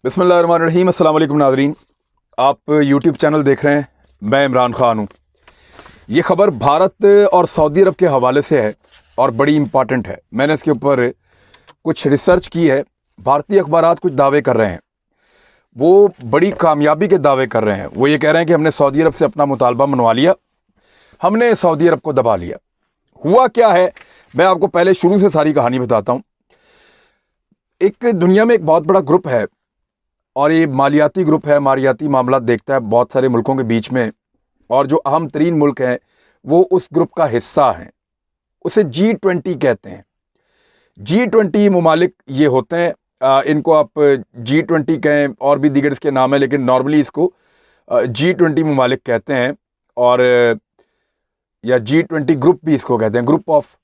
बिस्मिल्लाहिर्रहमानिर्रहीम। अस्सलाम वालेकुम नाज़रीन, आप यूट्यूब चैनल देख रहे हैं। मैं इमरान ख़ान हूँ। ये ख़बर भारत और सऊदी अरब के हवाले से है और बड़ी इम्पॉर्टेंट है। मैंने इसके ऊपर कुछ रिसर्च की है। भारतीय अखबारात कुछ दावे कर रहे हैं, वो बड़ी कामयाबी के दावे कर रहे हैं। वो ये कह रहे हैं कि हमने सऊदी अरब से अपना मुतालबा मनवा लिया, हमने सऊदी अरब को दबा लिया। हुआ क्या है, मैं आपको पहले शुरू से सारी कहानी बताता हूँ। एक दुनिया में एक बहुत बड़ा ग्रुप है और ये मालियाती ग्रुप है, मालियाती मामला देखता है बहुत सारे मुल्कों के बीच में, और जो अहम तरीन मुल्क हैं वो उस ग्रुप का हिस्सा हैं। उसे G20 कहते हैं। G20 ममालिक ये होते हैं, इनको आप G20 कहें और भी दीगर इसके नाम है, लेकिन नॉर्मली इसको G20 ममालिक कहते हैं। और या G20 ग्रुप भी इसको कहते हैं, ग्रुप ऑफ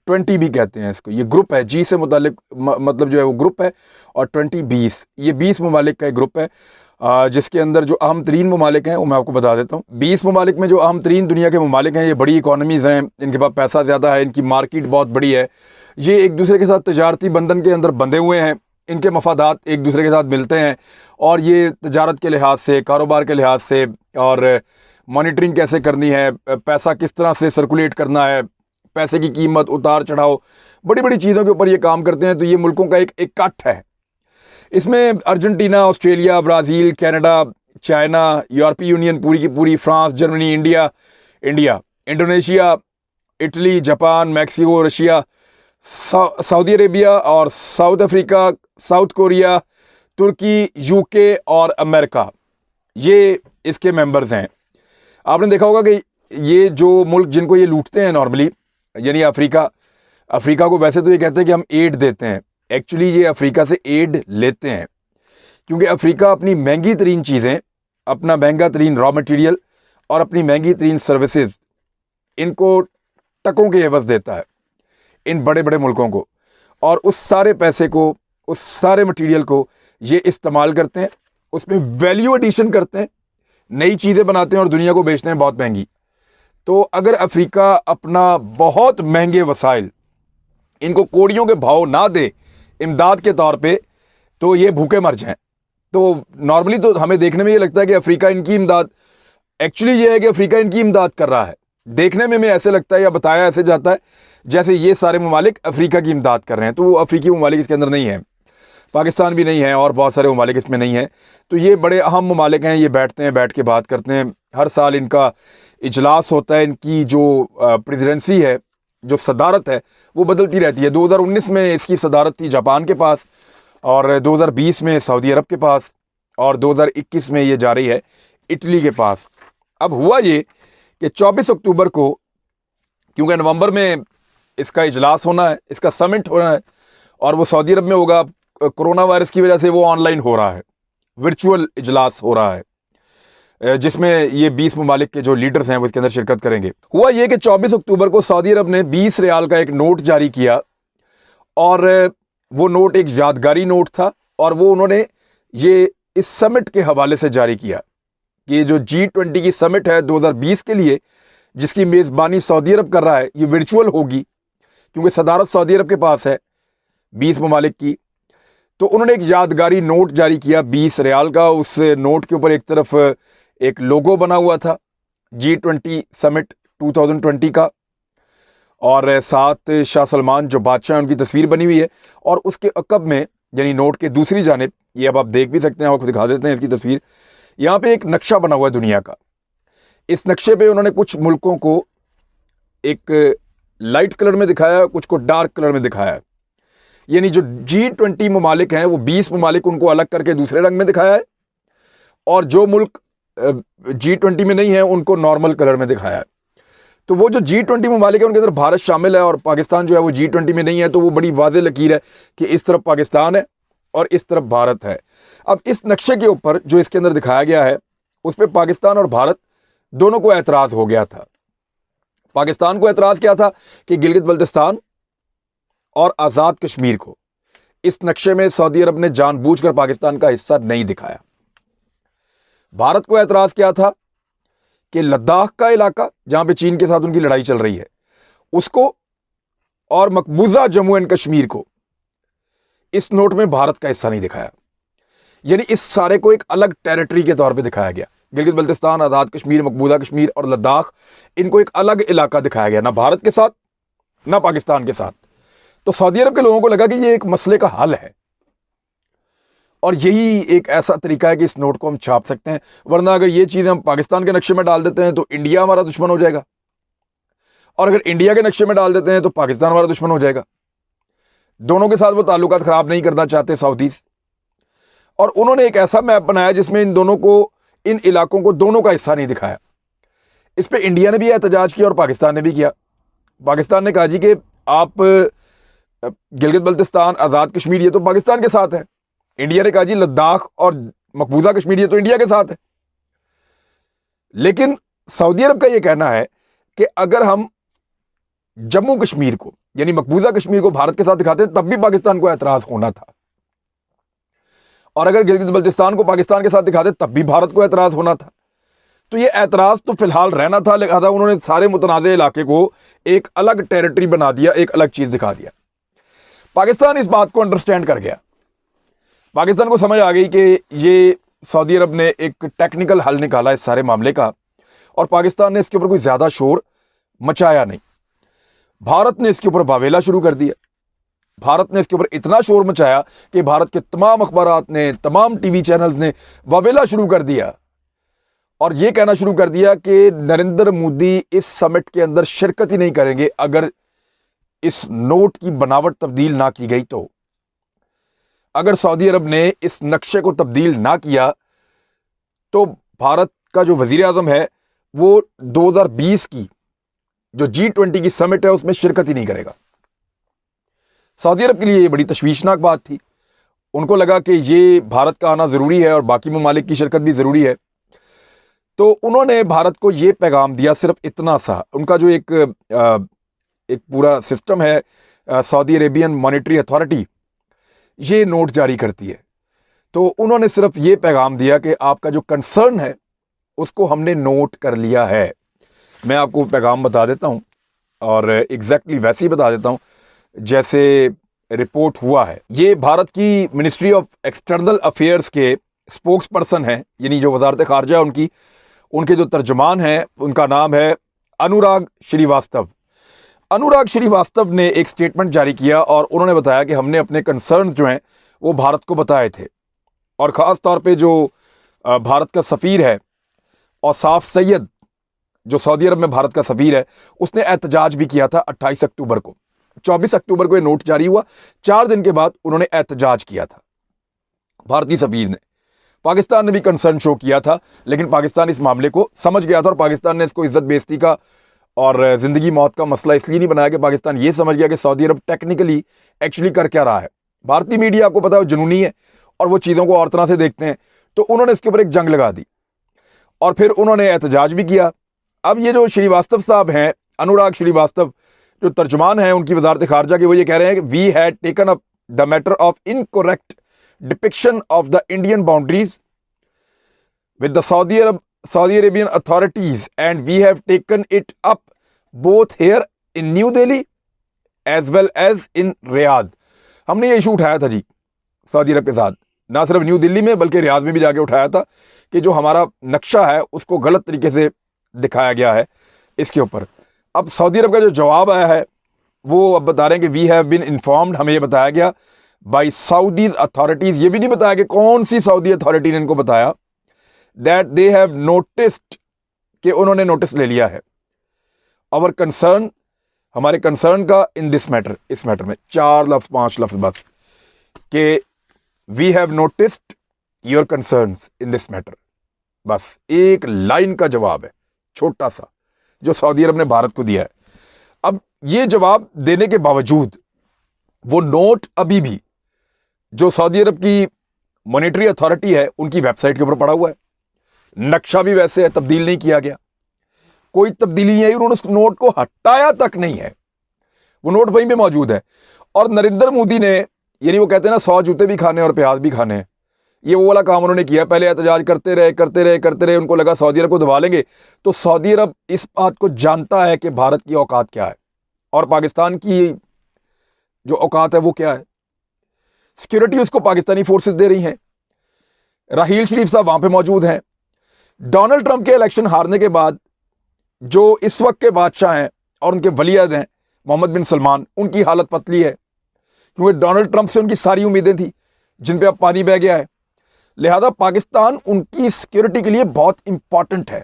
20 भी कहते हैं इसको। ये ग्रुप है, जी से मुतालिक मतलब जो है वो ग्रुप है, और 20 ये 20 ममालिक का एक ग्रुप है, जिसके अंदर जो अहम तरीन ममालिक हैं वो मैं आपको बता देता हूँ। 20 ममालिक में जो अहम तरीन दुनिया के ममालिक हैं, ये बड़ी इकॉनमीज़ हैं, इनके पास पैसा ज़्यादा है, इनकी मार्केट बहुत बड़ी है, ये एक दूसरे के साथ तजारती बंधन के अंदर बंधे हुए हैं, इनके मफादात एक दूसरे के साथ मिलते हैं, और ये तजारत के लिहाज से, कारोबार के लिहाज से, और मॉनिटरिंग कैसे करनी है, पैसा किस तरह से सर्कुलेट करना है, पैसे की कीमत, उतार चढ़ाव, बड़ी बड़ी चीज़ों के ऊपर ये काम करते हैं। तो ये मुल्कों का एक इकट्ठ है। इसमें Argentina, Australia, Brazil, Canada, China, यूरोपीय यूनियन पूरी की पूरी, France, Germany, India, Indonesia, Italy, Japan, Mexico, Russia, Saudi Arabia और साउथ अफ्रीका, साउथ कोरिया, तुर्की, यूके और अमेरिका, ये इसके मेंबर्स हैं। आपने देखा होगा कि ये जो मुल्क जिनको ये लूटते हैं नॉर्मली, यानी अफ्रीका को वैसे तो ये कहते हैं कि हम एड देते हैं, एक्चुअली ये अफ्रीका से एड लेते हैं, क्योंकि अफ्रीका अपनी महंगी तरीन चीज़ें, अपना महंगा तरीन रॉ मटेरियल और अपनी महंगी तरीन सर्विसेज, इनको टकों के एवज देता है इन बड़े बड़े मुल्कों को, और उस सारे पैसे को, उस सारे मटेरियल को ये इस्तेमाल करते हैं, उसमें वैल्यू एडिशन करते हैं, नई चीज़ें बनाते हैं और दुनिया को बेचते हैं बहुत महंगी। तो अगर अफ्रीका अपना बहुत महंगे वसाइल इनको कोड़ियों के भाव ना दे इमदाद के तौर पे, तो ये भूखे मर जाएं। तो नॉर्मली तो हमें देखने में ये लगता है कि अफ्रीका इनकी इमदाद, एक्चुअली ये है कि अफ्रीका इनकी इमदाद कर रहा है। देखने में ऐसे लगता है या बताया ऐसे जाता है जैसे ये सारे ममालिक अफ्रीका की इमदाद कर रहे हैं। तो वो अफ्रीकी ममालिक इसके अंदर नहीं है, पाकिस्तान भी नहीं है और बहुत सारे ममालिक इसमें नहीं हैं। तो ये बड़े अहम ममालिक हैं, ये बैठते हैं, बैठ के बात करते हैं। हर साल इनका इजलास होता है। इनकी जो प्रेसिडेंसी है, जो सदारत है, वो बदलती रहती है। 2019 में इसकी सदारत थी जापान के पास, और 2020 में सऊदी अरब के पास, और 2021 में ये जा रही है इटली के पास। अब हुआ ये कि 24 अक्टूबर को, क्योंकि नवंबर में इसका इजलास होना है, इसका समिट होना है, और वो सऊदी अरब में होगा। कोरोना वायरस की वजह से वो ऑनलाइन हो रहा है, वर्चुअल इजलास हो रहा है, जिसमें ये 20 ममालिक के जो लीडर्स हैं वो इसके अंदर शिरकत करेंगे। हुआ ये कि 24 अक्टूबर को सऊदी अरब ने 20 रियाल का एक नोट जारी किया, और वो नोट एक यादगारी नोट था, और वो उन्होंने ये इस समिट के हवाले से जारी किया कि जो G20 की समिट है 2020 के लिए, जिसकी मेज़बानी सऊदी अरब कर रहा है, ये वर्चुअल होगी, क्योंकि सदारत सऊदी अरब के पास है 20 ममालिक की। तो उन्होंने एक यादगारी नोट जारी किया 20 रियाल का। उस नोट के ऊपर एक तरफ एक लोगो बना हुआ था G20 समिट 2020 का, और साथ शाह सलमान जो बादशाह, उनकी तस्वीर बनी हुई है, और उसके अकब में, यानी नोट के दूसरी जानिब, ये अब आप देख भी सकते हैं, आपको दिखा देते हैं इसकी तस्वीर, यहाँ पे एक नक्शा बना हुआ है दुनिया का। इस नक्शे पे उन्होंने कुछ मुल्कों को एक लाइट कलर में दिखाया, कुछ को डार्क कलर में दिखाया, यानी जो G20 ममालिक हैं वो 20 ममालिक, उनको अलग करके दूसरे रंग में दिखाया है, और जो मुल्क G20 में नहीं है उनको नॉर्मल कलर में दिखाया है। तो वो जो G20 ममालिक है उनके अंदर भारत शामिल है, और पाकिस्तान जो है वो G20 में नहीं है। तो वो बड़ी वाज़ेह लकीर है कि इस तरफ पाकिस्तान है और इस तरफ भारत है। अब इस नक्शे के ऊपर जो इसके अंदर दिखाया गया है, उस पर पाकिस्तान और भारत दोनों को एतराज़ हो गया था। पाकिस्तान को एतराज़ क्या था कि गिलगित बल्तिस्तान और आज़ाद कश्मीर को इस नक्शे में सऊदी अरब ने जानबूझकर पाकिस्तान का हिस्सा नहीं दिखाया। भारत को एतराज़ क्या था कि लद्दाख का इलाका, जहां पे चीन के साथ उनकी लड़ाई चल रही है, उसको, और मकबूजा जम्मू एंड कश्मीर को इस नोट में भारत का हिस्सा नहीं दिखाया। यानी इस सारे को एक अलग टेरिटरी के तौर पे दिखाया गया। गिलगित बल्तिस्तान, आज़ाद कश्मीर, मकबूजा कश्मीर और लद्दाख, इनको एक अलग इलाका दिखाया गया, ना भारत के साथ ना पाकिस्तान के साथ। तो सऊदी अरब के लोगों को लगा कि ये एक मसले का हल है और यही एक ऐसा तरीका है कि इस नोट को हम छाप सकते हैं, वरना अगर ये चीज़ हम पाकिस्तान के नक्शे में डाल देते हैं तो इंडिया हमारा दुश्मन हो जाएगा, और अगर इंडिया के नक्शे में डाल देते हैं तो पाकिस्तान हमारा दुश्मन हो जाएगा। दोनों के साथ वो ताल्लुकात ख़राब नहीं करना चाहते साउदीज, और उन्होंने एक ऐसा मैप बनाया जिसमें इन दोनों को, इन इलाकों को दोनों का हिस्सा नहीं दिखाया। इस पे इंडिया ने भी एहतजाज किया और पाकिस्तान ने भी किया। पाकिस्तान ने कहा जी कि आप गिलगित बल्तिस्तान, आज़ाद कश्मीर ये तो पाकिस्तान के साथ है। इंडिया ने कहा जी लद्दाख और मकबूजा कश्मीर ये तो इंडिया के साथ है। लेकिन सऊदी अरब का ये कहना है कि अगर हम जम्मू कश्मीर को यानी मकबूजा कश्मीर को भारत के साथ दिखाते हैं तब भी पाकिस्तान को एतराज़ होना था, और अगर गिलगित बल्तिस्तान को पाकिस्तान के साथ दिखाते तब भी भारत को एतराज़ होना था। तो ये एतराज़ तो फिलहाल रहना था, लिहाजा उन्होंने सारे मुतनाज़ इलाके को एक अलग टेरिटरी बना दिया, एक अलग चीज़ दिखा दिया। पाकिस्तान इस बात को अंडरस्टैंड कर गया। पाकिस्तान को समझ आ गई कि ये सऊदी अरब ने एक टेक्निकल हल निकाला इस सारे मामले का, और पाकिस्तान ने इसके ऊपर कोई ज़्यादा शोर मचाया नहीं। भारत ने इसके ऊपर वावेला शुरू कर दिया। भारत ने इसके ऊपर इतना शोर मचाया कि भारत के तमाम अखबारात ने, तमाम टीवी चैनल्स ने वावेला शुरू कर दिया और यह कहना शुरू कर दिया कि नरेंद्र मोदी इस समिट के अंदर शिरकत ही नहीं करेंगे अगर इस नोट की बनावट तब्दील ना की गई। तो अगर सऊदी अरब ने इस नक्शे को तब्दील ना किया तो भारत का जो वजीर आज़म है वो 2020 की जो G20 की समिट है उसमें शिरकत ही नहीं करेगा। सऊदी अरब के लिए ये बड़ी तशवीशनाक बात थी। उनको लगा कि ये भारत का आना ज़रूरी है और बाकी ममालिक की शिरकत भी ज़रूरी है, तो उन्होंने भारत को ये पैगाम दिया, सिर्फ इतना सा। उनका जो एक पूरा सिस्टम है, सऊदी अरेबियन मॉनेटरी अथॉरिटी, ये नोट जारी करती है, तो उन्होंने सिर्फ ये पैगाम दिया कि आपका जो कंसर्न है उसको हमने नोट कर लिया है। मैं आपको पैगाम बता देता हूँ और एग्जैक्टली वैसे ही बता देता हूँ जैसे रिपोर्ट हुआ है। ये भारत की मिनिस्ट्री ऑफ एक्सटर्नल अफेयर्स के स्पोक्स पर्सन हैं, यानी जो वजारत खारजा उनकी, उनके जो तर्जमान हैं उनका नाम है अनुराग श्रीवास्तव। अनुराग श्रीवास्तव ने एक स्टेटमेंट जारी किया और उन्होंने बताया कि हमने अपने कंसर्न जो हैं वो भारत को बताए थे, और ख़ास तौर पे जो भारत का सफ़ीर है औसाफ सैयद, जो सऊदी अरब में भारत का सफ़ीर है, उसने एहतजाज भी किया था 28 अक्टूबर को। 24 अक्टूबर को ये नोट जारी हुआ, 4 दिन के बाद उन्होंने एहतजाज किया था भारतीय सफ़ीर ने। पाकिस्तान ने भी कंसर्न शो किया था, लेकिन पाकिस्तान इस मामले को समझ गया था और पाकिस्तान ने इसको इज्जत बेइज्जती का और ज़िंदगी मौत का मसला इसलिए नहीं बनाया कि पाकिस्तान ये समझ गया कि सऊदी अरब टेक्निकली एक्चुअली कर क्या रहा है। भारतीय मीडिया, आपको पता है, जुनूनी है और वो चीज़ों को और तरह से देखते हैं, तो उन्होंने इसके ऊपर एक जंग लगा दी और फिर उन्होंने एहतजाज भी किया। अब ये जो श्रीवास्तव साहब हैं, अनुराग श्रीवास्तव, जो तर्जुमान हैं उनकी वजारत खारजा की, वो ये कह रहे हैं कि we had taken up the matter of incorrect depiction of the Indian boundaries with the Saudi Arabian authorities, and we have taken it up both here in New Delhi as well as in Riyadh। हमने ये issue उठाया था जी Saudi अरब के साथ, ना सिर्फ new Delhi में बल्कि रियाद में भी जाके उठाया था कि जो हमारा नक्शा है उसको गलत तरीके से दिखाया गया है इसके ऊपर। अब सऊदी अरब का जो जवाब आया है वो अब बता रहे हैं कि वी हैव बीन इन्फॉर्म्ड, हमें ये बताया गया बाई सऊदी अथॉरिटीज़। ये भी नहीं बताया कि कौन सी सऊदी अथॉरिटी ने इनको बताया, दैट दे हैव नोटिस्ड, कि उन्होंने नोटिस ले लिया है। आवर कंसर्न, हमारे कंसर्न का इन दिस मैटर, इस मैटर में 4 लफ्ज़ 5 लफ्ज़ बस, कि we have noticed your concerns in this matter, बस एक लाइन का जवाब है छोटा सा जो सऊदी अरब ने भारत को दिया है। अब ये जवाब देने के बावजूद वो नोट अभी भी जो सऊदी अरब की मॉनेटरी अथॉरिटी है उनकी वेबसाइट के ऊपर पड़ा हुआ है, नक्शा भी वैसे है, तब्दील नहीं किया गया, कोई तब्दीली नहीं आई, उन्होंने उस नोट को हटाया तक नहीं है, वो नोट वहीं पे मौजूद है। और नरेंद्र मोदी ने, यानी वो कहते हैं ना 100 जूते भी खाने और प्याज भी खाने हैं, ये वो वाला काम उन्होंने किया। पहले एहतजाज करते रहे, उनको लगा सऊदी अरब को दबा लेंगे, तो सऊदी अरब इस बात को जानता है कि भारत की औकात क्या है और पाकिस्तान की जो औकात है वो क्या है। सिक्योरिटी उसको पाकिस्तानी फोर्सेस दे रही हैं, राहील शरीफ साहब वहां पे मौजूद हैं। डोनाल्ड ट्रंप के इलेक्शन हारने के बाद जो इस वक्त के बादशाह हैं और उनके वलीअहद हैं मोहम्मद बिन सलमान, उनकी हालत पतली है, क्योंकि डोनाल्ड ट्रंप से उनकी सारी उम्मीदें थी जिन पे अब पानी बह गया है। लिहाजा पाकिस्तान उनकी सिक्योरिटी के लिए बहुत इंपॉर्टेंट है,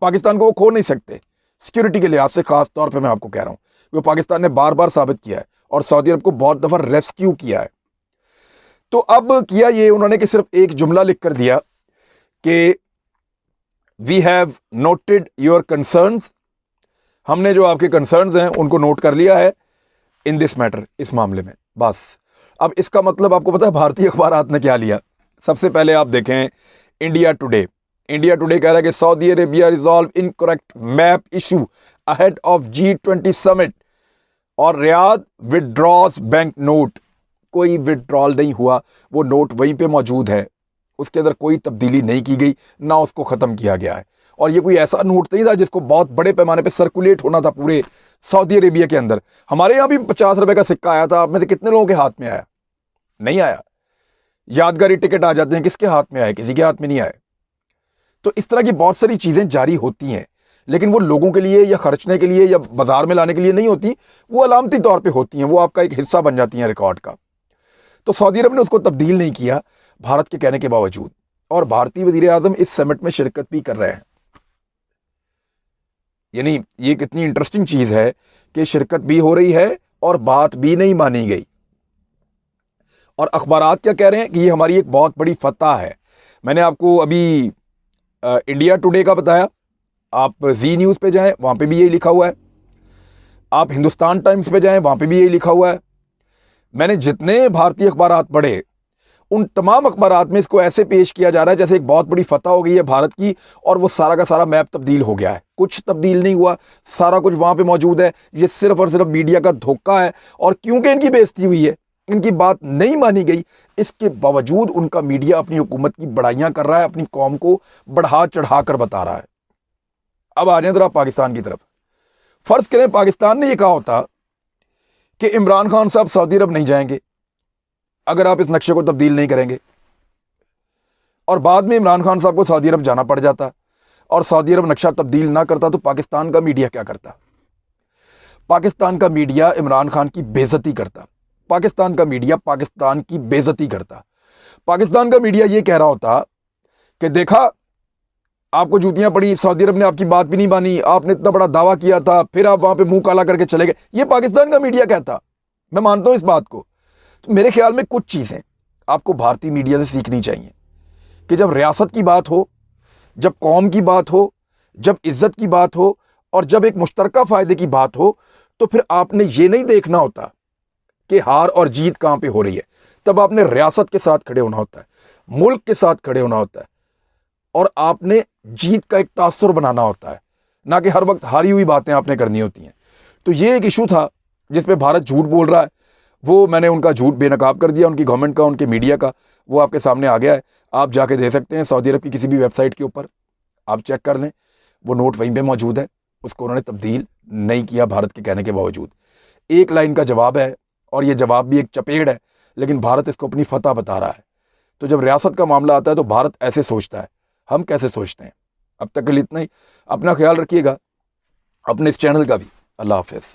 पाकिस्तान को वो खो नहीं सकते सिक्योरिटी के लिहाज से। खास तौर पे मैं आपको कह रहा हूं, वो पाकिस्तान ने बार बार साबित किया है और सऊदी अरब को बहुत दफा रेस्क्यू किया है। तो अब किया ये उन्होंने कि सिर्फ एक जुमला लिख कर दिया कि we have noted your concerns, हमने जो आपके कंसर्न्स हैं उनको नोट कर लिया है इन दिस मैटर, इस मामले में, बस। अब इसका मतलब आपको पता है भारतीय अखबारात ने क्या लिया? सबसे पहले आप देखें इंडिया टुडे। इंडिया टुडे कह रहा है कि Saudi Arabia resolve incorrect map issue ahead of G20 summit और रियाद विड्रॉज बैंक नोट। कोई विड्रॉल नहीं हुआ, वो नोट वहीं पे मौजूद है, उसके अंदर कोई तब्दीली नहीं की गई, ना उसको ख़त्म किया गया है। और ये कोई ऐसा नोट नहीं था जिसको बहुत बड़े पैमाने पे सर्कुलेट होना था पूरे सऊदी अरेबिया के अंदर। हमारे यहाँ भी 50 रुपए का सिक्का आया था, आप में से कितने लोगों के हाथ में आया? नहीं आया। यादगारी टिकट आ जाते हैं, किसके हाथ में आए? किसी के हाथ में नहीं आए। तो इस तरह की बहुत सारी चीज़ें जारी होती हैं, लेकिन वो लोगों के लिए या खर्चने के लिए या बाजार में लाने के लिए नहीं होती, वो अलामती तौर पर होती हैं, वो आपका एक हिस्सा बन जाती हैं रिकॉर्ड का। तो सऊदी अरब ने उसको तब्दील नहीं किया भारत के कहने के बावजूद, और भारतीय वजीर आजम इस समिट में शिरकत भी कर रहे हैं। यानी ये कितनी इंटरेस्टिंग चीज है कि शिरकत भी हो रही है और बात भी नहीं मानी गई। और अखबारात क्या कह रहे हैं कि ये हमारी एक बहुत बड़ी फतह है। मैंने आपको अभी इंडिया टुडे का बताया, आप जी न्यूज़ पे जाएं, वहां पे भी यही लिखा हुआ है। आप हिंदुस्तान टाइम्स पे जाएं, वहां पे भी यही लिखा हुआ है। मैंने जितने भारतीय अखबारात पढ़े, उन तमाम अखबारात में इसको ऐसे पेश किया जा रहा है जैसे एक बहुत बड़ी फतह हो गई है भारत की और वो सारा का सारा मैप तब्दील हो गया है। कुछ तब्दील नहीं हुआ, सारा कुछ वहां पे मौजूद है। ये सिर्फ और सिर्फ मीडिया का धोखा है, और क्योंकि इनकी बेइज्जती हुई है, इनकी बात नहीं मानी गई, इसके बावजूद उनका मीडिया अपनी हुकूमत की बड़ाइयां कर रहा है, अपनी कौम को बढ़ा चढ़ा कर बता रहा है। अब आ जाए जरा पाकिस्तान की तरफ। फर्ज करें पाकिस्तान ने यह कहा होता कि इमरान खान साहब सऊदी अरब नहीं जाएंगे अगर आप इस नक्शे को तब्दील नहीं करेंगे, और बाद में इमरान खान साहब को सऊदी अरब जाना पड़ जाता और सऊदी अरब नक्शा तब्दील ना करता, तो पाकिस्तान का मीडिया क्या करता? पाकिस्तान का मीडिया इमरान खान की बेइज्जती करता, पाकिस्तान का मीडिया पाकिस्तान की बेइज्जती करता। पाकिस्तान का मीडिया यह कह रहा होता कि देखा, आपको जूतियां पड़ी, सऊदी अरब ने आपकी बात भी नहीं मानी, आपने इतना बड़ा दावा किया था, फिर आप वहां पे मुंह काला करके चले गए। ये पाकिस्तान का मीडिया कहता। मैं मानता हूं इस बात को। तो मेरे ख्याल में कुछ चीजें आपको भारतीय मीडिया से सीखनी चाहिए कि जब रियासत की बात हो, जब कौम की बात हो, जब इज्जत की बात हो, और जब एक मुश्तरका फायदे की बात हो, तो फिर आपने ये नहीं देखना होता कि हार और जीत कहां पे हो रही है। तब आपने रियासत के साथ खड़े होना होता है, मुल्क के साथ खड़े होना होता है, और आपने जीत का एक तासुर बनाना होता है, ना कि हर वक्त हारी हुई बातें आपने करनी होती हैं। तो ये एक इशू था जिसपे भारत झूठ बोल रहा है, वो मैंने उनका झूठ बेनकाब कर दिया, उनकी गवर्नमेंट का, उनके मीडिया का। वो आपके सामने आ गया है, आप जाके दे सकते हैं सऊदी अरब की किसी भी वेबसाइट के ऊपर, आप चेक कर लें, वो नोट वहीं पे मौजूद है, उसको उन्होंने तब्दील नहीं किया भारत के कहने के बावजूद। एक लाइन का जवाब है, और ये जवाब भी एक चपेड़ है, लेकिन भारत इसको अपनी फतह बता रहा है। तो जब रियासत का मामला आता है तो भारत ऐसे सोचता है, हम कैसे सोचते हैं? अब तक के लिए इतना ही। अपना ख्याल रखिएगा, अपने इस चैनल का भी। अल्लाह हाफिज़।